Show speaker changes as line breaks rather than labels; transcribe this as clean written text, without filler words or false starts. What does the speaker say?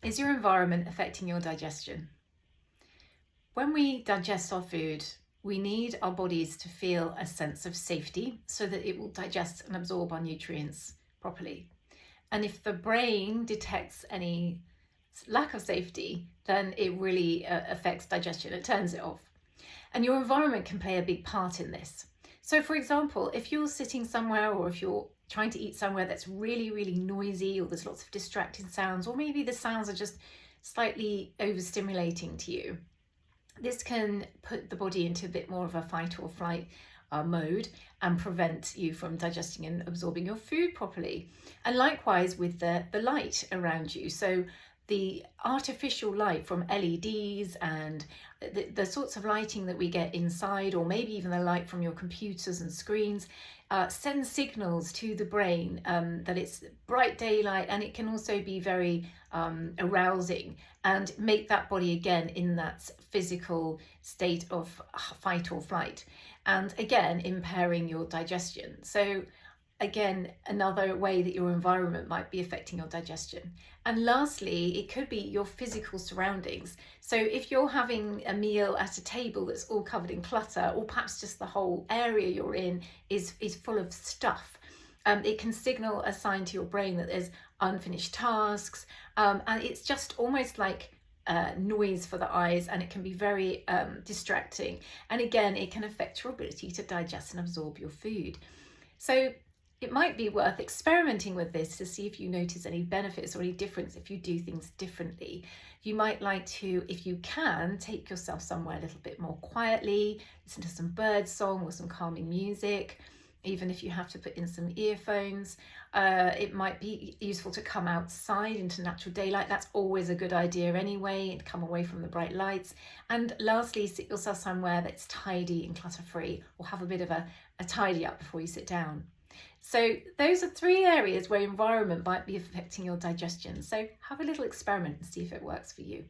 Is your environment affecting your digestion? When we digest our food, we need our bodies to feel a sense of safety so that it will digest and absorb our nutrients properly. And if the brain detects any lack of safety, then it really affects digestion. It turns it off. And your environment can play a big part in this. So for example, if you're sitting somewhere or if you're trying to eat somewhere that's really, really noisy, or there's lots of distracting sounds, or maybe the sounds are just slightly overstimulating to you, this can put the body into a bit more of a fight or flight mode and prevent you from digesting and absorbing your food properly. And likewise with the light around you. So the artificial light from LEDs and the sorts of lighting that we get inside, or maybe even the light from your computers and screens, sends signals to the brain that it's bright daylight, and it can also be very arousing and make that body again in that physical state of fight or flight, and again impairing your digestion. So again, another way that your environment might be affecting your digestion. And lastly, it could be your physical surroundings. So if you're having a meal at a table that's all covered in clutter, or perhaps just the whole area you're in is full of stuff, it can signal a sign to your brain that there's unfinished tasks, and it's just almost like noise for the eyes, and it can be very distracting. And again, it can affect your ability to digest and absorb your food. So it might be worth experimenting with this to see if you notice any benefits or any difference if you do things differently. You might like to, if you can, take yourself somewhere a little bit more quietly, listen to some bird song or some calming music. Even if you have to put in some earphones, it might be useful to come outside into natural daylight. That's always a good idea anyway, and come away from the bright lights. And lastly, sit yourself somewhere that's tidy and clutter-free, or have a bit of a tidy up before you sit down. So those are 3 areas where environment might be affecting your digestion. So have a little experiment and see if it works for you.